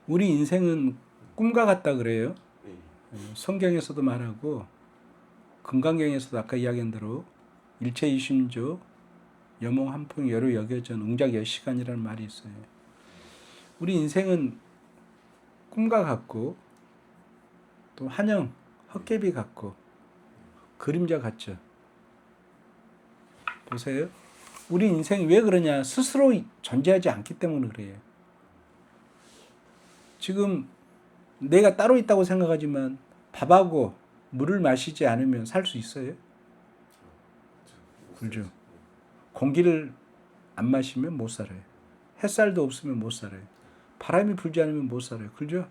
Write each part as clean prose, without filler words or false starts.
우리 인생은 꿈과 같다 그래요. 예. 성경에서도 말하고 금강경에서도 아까 이야기한 대로 일체이심조 여몽한풍 여로 여겨전 응작 여시간이라는 말이 있어요. 우리 인생은 꿈과 같고 또 한영 헛개비 같고 그림자 같죠. 보세요. 우리 인생이 왜 그러냐? 스스로 존재하지 않기 때문에 그래요. 지금 내가 따로 있다고 생각하지만 밥하고 물을 마시지 않으면 살 수 있어요? 그렇죠. 공기를 안 마시면 못 살아요. 햇살도 없으면 못 살아요. 바람이 불지 않으면 못 살아요. 그렇죠?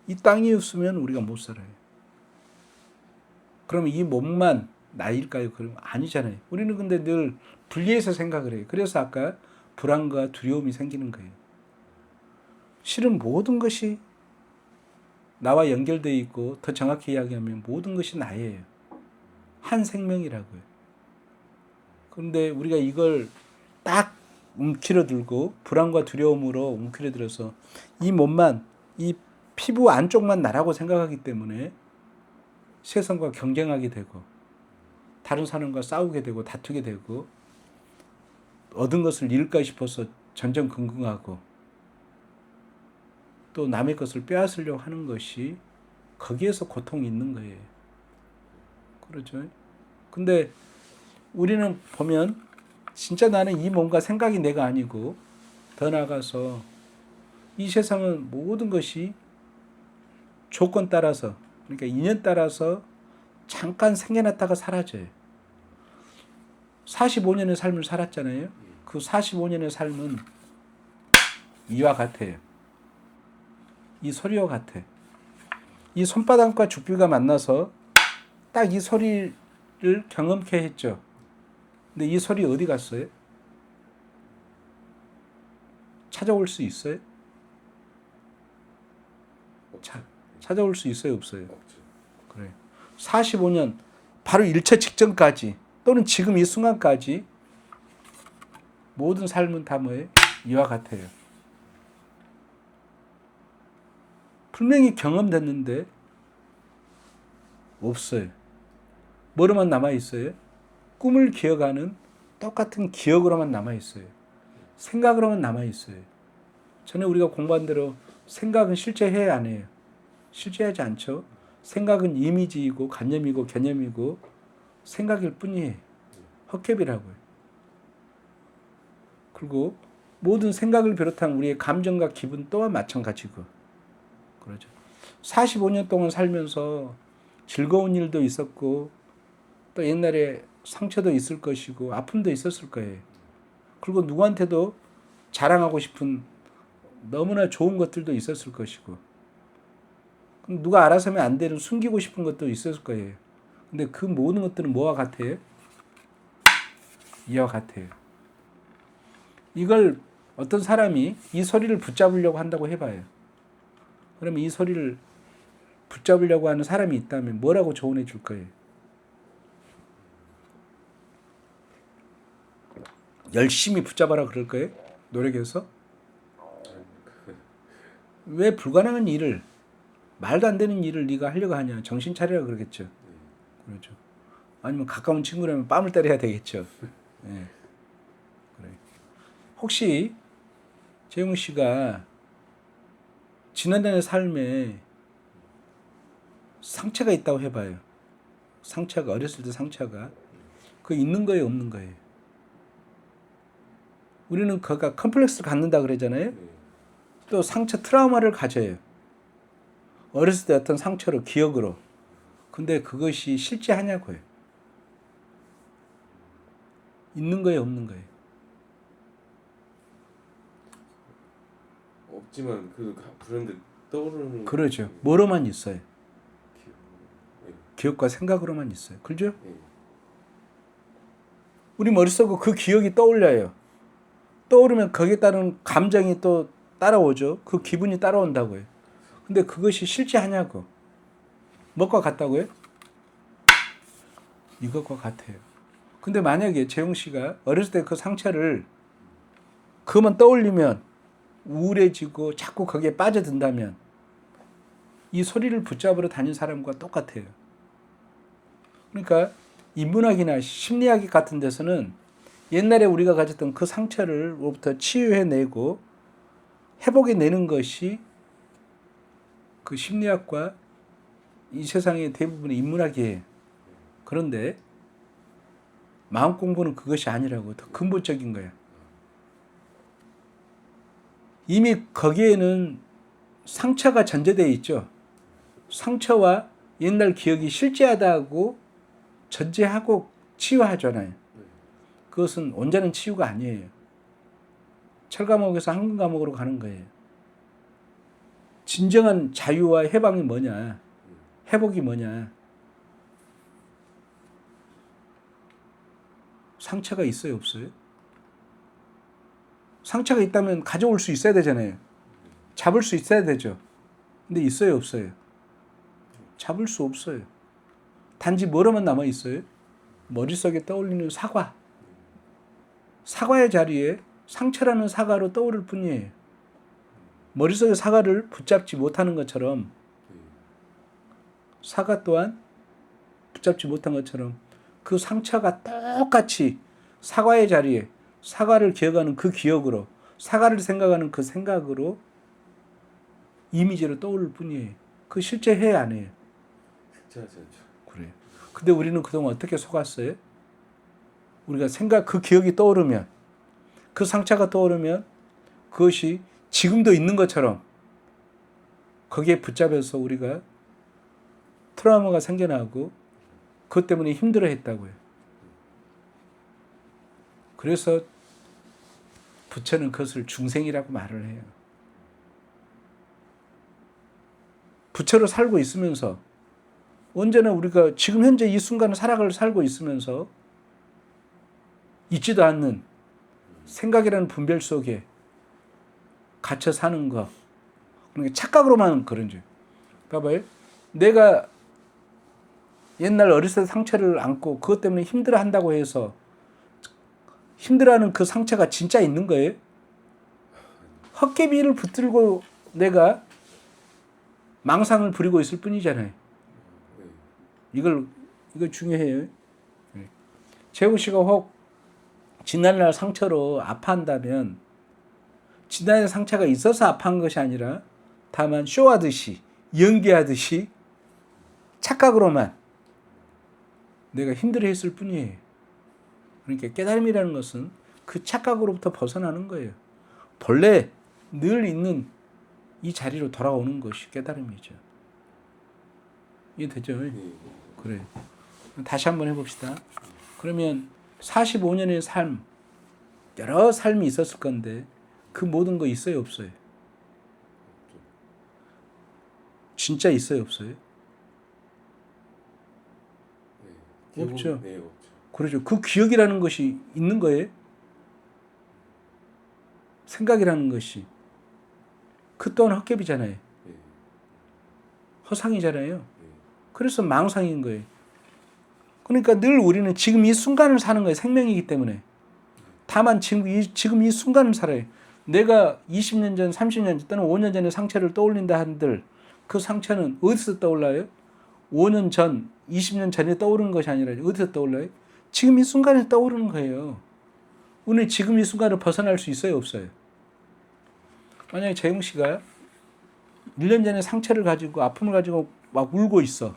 이 땅이 없으면 우리가 못 살아요. 그러면 이 몸만 나일까요? 그러면 아니잖아요. 우리는 근데 늘 분리해서 생각을 해요. 그래서 아까 불안과 두려움이 생기는 거예요. 실은 모든 것이 나와 연결되어 있고 더 정확히 이야기하면 모든 것이 나예요. 한 생명이라고요. 그런데 우리가 이걸 딱 움켜들고 불안과 두려움으로 움켜들어서 이 몸만, 이 피부 안쪽만 나라고 생각하기 때문에 세상과 경쟁하게 되고 다른 사람과 싸우게 되고 다투게 되고 얻은 것을 잃을까 싶어서 전전긍긍하고 또 남의 것을 빼앗으려고 하는 것이 거기에서 고통이 있는 거예요. 그렇죠? 근데 우리는 보면 진짜 나는 이 몸과 생각이 내가 아니고 더 나아가서 이 세상은 모든 것이 조건 따라서 그러니까 인연 따라서 잠깐 생겨났다가 사라져요. 45년의 삶을 살았잖아요. 그 45년의 삶은 이와 같아요. 이 소리와 같아. 이 손바닥과 죽비가 만나서 딱 이 소리를 경험케 했죠. 근데 이 소리 어디 갔어요? 찾아올 수 있어요? 찾아올 수 있어요? 없어요? 없죠. 그래. 45년 바로 1차 직전까지 또는 지금 이 순간까지 모든 삶은 다 뭐예요? 이와 같아요. 분명히 경험됐는데 없어요. 뭐로만 남아있어요? 꿈을 기억하는 똑같은 기억으로만 남아있어요. 생각으로만 남아있어요. 전에 우리가 공부한 대로 생각은 실제해야 안 해요. 실제하지 않죠. 생각은 이미지이고 관념이고 개념이고 생각일 뿐이에요. 헛개비라고요. 그리고 모든 생각을 비롯한 우리의 감정과 기분 또한 마찬가지고 그러죠. 45년 동안 살면서 즐거운 일도 있었고 또 옛날에 상처도 있을 것이고 아픔도 있었을 거예요. 그리고 누구한테도 자랑하고 싶은 너무나 좋은 것들도 있었을 것이고 누가 알아서 하면 안 되는 숨기고 싶은 것도 있었을 거예요. 근데 그 모든 것들은 뭐와 같아요? 이와 같아요. 이걸 어떤 사람이 이 소리를 붙잡으려고 한다고 해봐요. 그러면 이 소리를 붙잡으려고 하는 사람이 있다면 뭐라고 조언해 줄 거예요? 열심히 붙잡아라 그럴 거예요? 노력해서? 왜 불가능한 일을 말도 안 되는 일을 네가 하려고 하냐? 정신 차리라 그러겠죠. 그렇죠. 아니면 가까운 친구라면 뺨을 때려야 되겠죠. 네. 그래. 혹시 재용 씨가 지난날의 삶에 상처가 있다고 해봐요. 상처가 어렸을 때 상처가 그 있는 거예요, 없는 거예요? 우리는 그가 컴플렉스를 갖는다 그러잖아요. 또 상처 트라우마를 가져요. 어렸을 때 어떤 상처로 기억으로. 근데 그것이 실제하냐고요. 있는 거예요, 없는 거예요? 없지만 그 불현듯 떠오르는. 그러죠. 뭐로만 있어요? 기억과 생각으로만 있어요. 그렇죠? 우리 머릿속에 그 기억이 떠올려요. 떠오르면 거기에 따른 감정이 또 따라오죠. 그 기분이 따라온다고요. 근데 그것이 실제하냐고. 뭐과 같다고요? 이것과 같아요. 근데 만약에 재용 씨가 어렸을 때 그 상처를 그것만 떠올리면 우울해지고 자꾸 거기에 빠져든다면 이 소리를 붙잡으러 다닌 사람과 똑같아요. 그러니까 인문학이나 심리학 같은 데서는 옛날에 우리가 가졌던 그 상처를로부터 치유해내고 회복해내는 것이 그 심리학과 이 세상의 대부분의 인문학이에요. 그런데 마음 공부는 그것이 아니라고, 더 근본적인 거야. 이미 거기에는 상처가 전제되어 있죠. 상처와 옛날 기억이 실제하다고 전제하고 치유하잖아요. 그것은 온전한 치유가 아니에요. 철과목에서 한글 과목으로 가는 거예요. 진정한 자유와 해방이 뭐냐? 회복이 뭐냐? 상처가 있어요, 없어요? 상처가 있다면 가져올 수 있어야 되잖아요. 잡을 수 있어야 되죠. 근데 있어요, 없어요? 잡을 수 없어요. 단지 뭐로만 남아 있어요? 머릿속에 떠올리는 사과. 사과의 자리에 상처라는 사과로 떠오를 뿐이에요. 머릿속에 사과를 붙잡지 못하는 것처럼 사과 또한 붙잡지 못한 것처럼 그 상처가 똑같이 사과의 자리에 사과를 기억하는 그 기억으로, 사과를 생각하는 그 생각으로 이미지로 떠오를 뿐이에요. 그 실제 해야 안 해요. 실제하지 않죠. 그래요. 근데 우리는 그동안 어떻게 속았어요? 우리가 그 기억이 떠오르면, 그 상처가 떠오르면 그것이 지금도 있는 것처럼 거기에 붙잡혀서 우리가 트라우마가 생겨나고 그것 때문에 힘들어 했다고요. 그래서 부처는 그것을 중생이라고 말을 해요. 부처로 살고 있으면서 언제나 우리가 지금 현재 이 순간을 살고 있으면서 있지도 않는 생각이라는 분별 속에 갇혀 사는 거. 그러니까 착각으로만 그런지. 봐봐요. 내가 옛날 어렸을 때 상처를 안고 그것 때문에 힘들어한다고 해서 힘들어하는 그 상처가 진짜 있는 거예요? 헛개비를 붙들고 내가 망상을 부리고 있을 뿐이잖아요. 이거 중요해요. 재우 씨가 혹 지난날 상처로 아파한다면 지난날 상처가 있어서 아파한 것이 아니라 다만 쇼하듯이 연기하듯이 착각으로만 내가 힘들어했을 뿐이에요. 그러니까 깨달음이라는 것은 그 착각으로부터 벗어나는 거예요. 본래 늘 있는 이 자리로 돌아오는 것이 깨달음이죠. 이해되죠? 그래. 다시 한번 해봅시다. 그러면 45년의 삶, 여러 삶이 있었을 건데 그 모든 거 있어요, 없어요? 진짜 있어요, 없어요? 없죠. 네, 없죠. 그렇죠. 그 기억이라는 것이 있는 거예요. 생각이라는 것이. 그 또한 헛개비잖아요. 허상이잖아요. 그래서 망상인 거예요. 그러니까 늘 우리는 지금 이 순간을 사는 거예요. 생명이기 때문에. 다만 지금 이 순간을 살아요. 내가 20년 전, 30년 전 또는 5년 전의 상처를 떠올린다 한들 그 상처는 어디서 떠올라요? 5년 전, 20년 전에 떠오르는 것이 아니라 어디서 떠올라요? 지금 이 순간에 떠오르는 거예요. 오늘 지금 이 순간을 벗어날 수 있어요, 없어요? 만약에 재용 씨가 1년 전에 상처를 가지고 아픔을 가지고 막 울고 있어.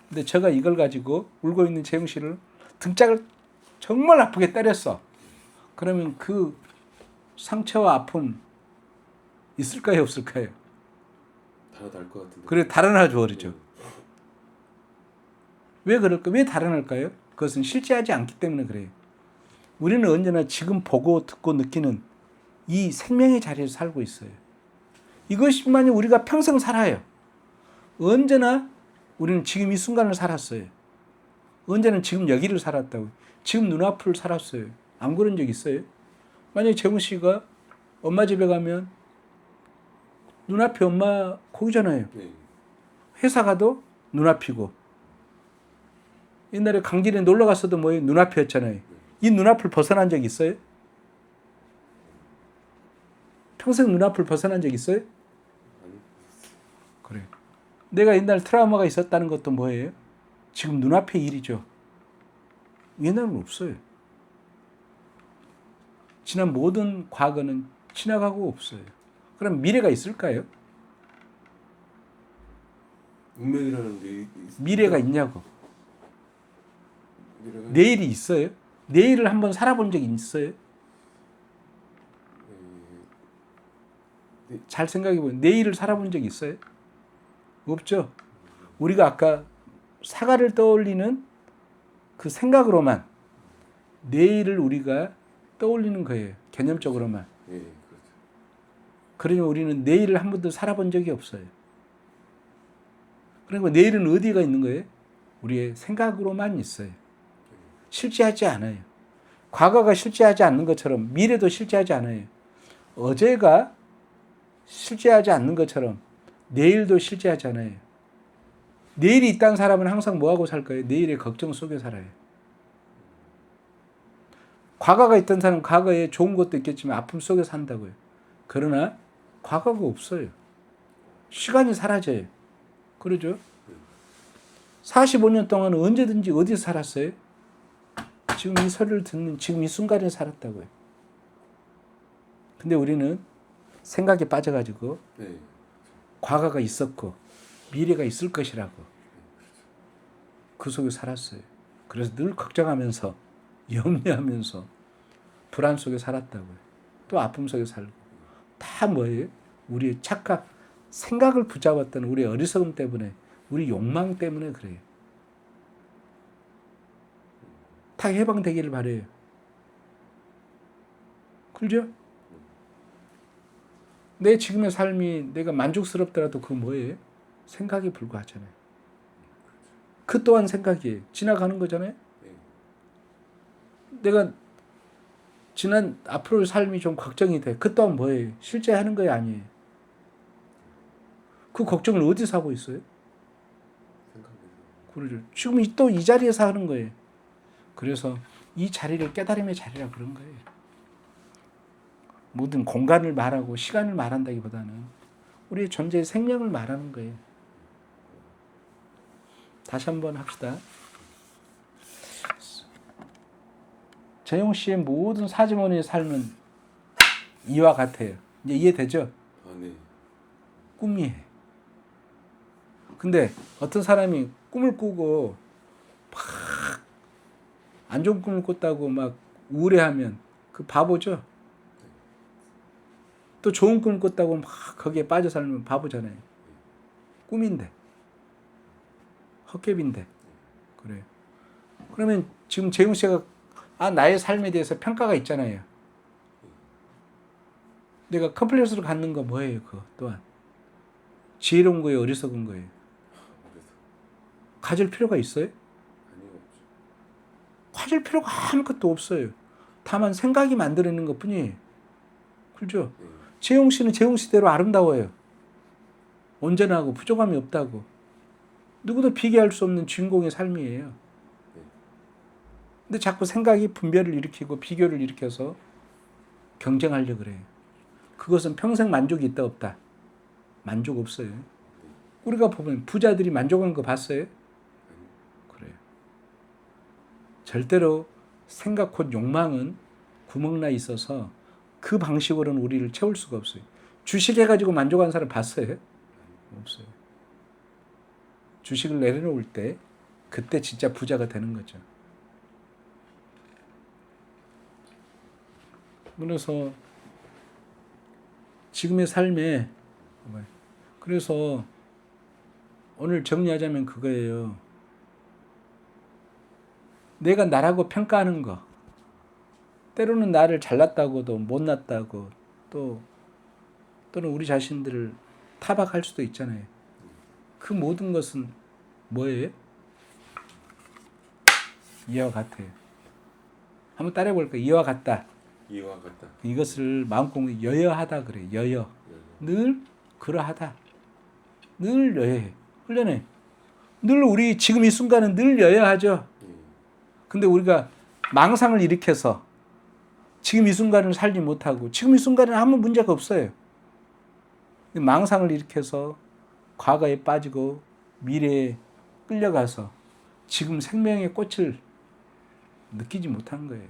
근데 제가 이걸 가지고 울고 있는 재용 씨를 등짝을 정말 아프게 때렸어. 그러면 그 상처와 아픔 있을까요, 없을까요? 달아날 것 같은데. 그래, 달아나죠, 그러죠. 왜 그럴까? 왜 달아날까요? 그것은 실제하지 않기 때문에 그래요. 우리는 언제나 지금 보고 듣고 느끼는 이 생명의 자리에서 살고 있어요. 이것만이 우리가 평생 살아요. 언제나 우리는 지금 이 순간을 살았어요. 언제나 지금 여기를 살았다고. 지금 눈앞을 살았어요. 안 그런 적 있어요? 만약에 재훈 씨가 엄마 집에 가면 눈앞이 엄마 거기잖아요. 네. 회사 가도 눈앞이고. 옛날에 강진에 놀러 갔어도 뭐예요? 눈앞이었잖아요. 이 눈앞을 벗어난 적 있어요? 평생 눈앞을 벗어난 적 있어요? 아니, 그래. 내가 옛날 트라우마가 있었다는 것도 뭐예요? 지금 눈앞의 일이죠. 옛날은 없어요. 지난 모든 과거는 지나가고 없어요. 그럼 미래가 있을까요? 운명이라는 게 미래가 있냐고. 미래가 내일이 있어요? 내일을 한번 살아본 적이 있어요? 잘 생각해보면 내일을 살아본 적이 있어요? 없죠. 우리가 아까 사과를 떠올리는 그 생각으로만 내일을 우리가 떠올리는 거예요. 개념적으로만. 예, 그렇죠. 그러니 우리는 내일을 한 번도 살아본 적이 없어요. 그러니까 내일은 어디가 있는 거예요? 우리의 생각으로만 있어요. 실제하지 않아요. 과거가 실제하지 않는 것처럼 미래도 실제하지 않아요. 어제가 실제하지 않는 것처럼 내일도 실제하지 않아요. 내일이 있다는 사람은 항상 뭐하고 살 거예요? 내일의 걱정 속에 살아요. 과거가 있던 사람은 과거에 좋은 것도 있겠지만 아픔 속에 산다고요. 그러나 과거가 없어요. 시간이 사라져요. 그러죠? 45년 동안 언제든지 어디서 살았어요? 지금 이 소리를 듣는 지금 이 순간에 살았다고요. 근데 우리는 생각에 빠져가지고 네. 과거가 있었고 미래가 있을 것이라고 그 속에 살았어요. 그래서 늘 걱정하면서 염려하면서 불안 속에 살았다고요. 또 아픔 속에 살고. 다 뭐예요? 우리의 착각, 생각을 붙잡았던 우리의 어리석음 때문에, 우리 욕망 때문에 그래요. 다 해방되기를 바라요. 그렇죠? 내 지금의 삶이 내가 만족스럽더라도 그건 뭐예요? 생각에 불과하잖아요. 그 또한 생각이에요. 지나가는 거잖아요. 내가 지난 앞으로의 삶이 좀 걱정이 돼. 그 또한 뭐예요? 실제 하는 거 아니에요. 그 걱정을 어디서 하고 있어요? 그러죠. 지금 또 이 자리에서 하는 거예요. 그래서 이 자리를 깨달음의 자리라 그런 거예요. 모든 공간을 말하고 시간을 말한다기보다는 우리의 존재의 생명을 말하는 거예요. 다시 한번 합시다. 재용 씨의 모든 사주머니의 삶은 이와 같아요. 이제 이해되죠? 아, 네. 꿈이에요. 근데 어떤 사람이 꿈을 꾸고 막 안 좋은 꿈을 꿨다고 막 우울해하면 그 바보죠. 또 좋은 꿈을 꿨다고 막 거기에 빠져 살면 바보잖아요. 꿈인데 헛개비인데 그래요. 그러면 지금 재용 씨가 나의 삶에 대해서 평가가 있잖아요. 내가 컴플렉스를 갖는 거 뭐예요? 그거 또한 지혜로운 거예요, 어리석은 거예요? 가질 필요가 있어요? 아니요, 없죠. 가질 필요가 아무것도 없어요. 다만 생각이 만들어내는 것뿐이에요. 그렇죠? 네. 재용 씨는 재용 씨대로 아름다워요. 온전하고 부족함이 없다고. 누구도 비교할 수 없는 주인공의 삶이에요. 근데 자꾸 생각이 분별을 일으키고 비교를 일으켜서 경쟁하려고 그래요. 그것은 평생 만족이 있다 없다? 만족 없어요. 우리가 보면 부자들이 만족한 거 봤어요? 그래요. 절대로 생각 곧 욕망은 구멍나 있어서 그 방식으로는 우리를 채울 수가 없어요. 주식해가지고 만족한 사람 봤어요? 없어요. 주식을 내려놓을 때 그때 진짜 부자가 되는 거죠. 그래서 지금의 삶에 그래서 오늘 정리하자면 그거예요. 내가 나라고 평가하는 거 때로는 나를 잘났다고도 못났다고 또는 우리 자신들을 타박할 수도 있잖아요. 그 모든 것은 뭐예요? 이와 같아요. 한번 따라해 볼까요? 이와 같다. 이와 같다. 이것을 마음공부 여여하다 그래요. 여여. 늘 그러하다. 늘 여여해. 훈련해. 늘 우리 지금 이 순간은 늘 여여하죠. 근데 우리가 망상을 일으켜서 지금 이 순간을 살지 못하고 지금 이 순간에는 아무 문제가 없어요. 망상을 일으켜서 과거에 빠지고 미래에 끌려가서 지금 생명의 꽃을 느끼지 못한 거예요.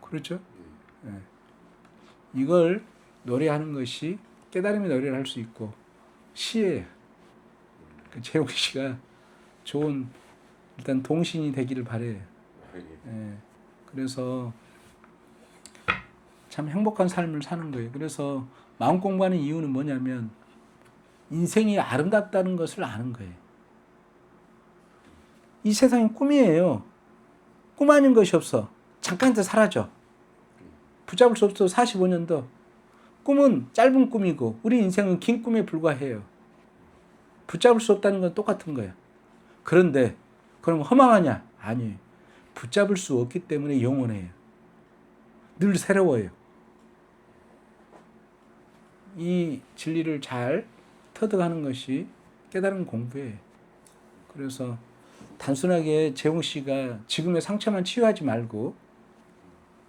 그렇죠? 네. 이걸 노래하는 것이 깨달음의 노래를 할 수 있고 시예요. 재홍 씨가 좋은 일단 동신이 되기를 바래요. 예. 그래서 참 행복한 삶을 사는 거예요. 그래서 마음 공부하는 이유는 뭐냐면 인생이 아름답다는 것을 아는 거예요. 이 세상이 꿈이에요. 꿈 아닌 것이 없어. 잠깐 있다 사라져. 붙잡을 수 없어. 45년도. 꿈은 짧은 꿈이고 우리 인생은 긴 꿈에 불과해요. 붙잡을 수 없다는 건 똑같은 거야. 그런데 그럼 허망하냐? 아니에요. 붙잡을 수 없기 때문에 영원해요. 늘 새로워요. 이 진리를 잘 터득하는 것이 깨달은 공부예요. 그래서 단순하게 재홍 씨가 지금의 상처만 치유하지 말고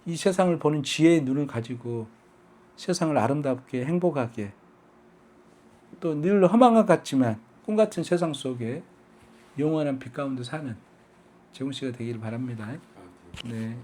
이 세상을 보는 지혜의 눈을 가지고 세상을 아름답게 행복하게 또 늘 허망한 것 같지만 꿈 같은 세상 속에 영원한 빛 가운데 사는 재홍 씨가 되기를 바랍니다. 네.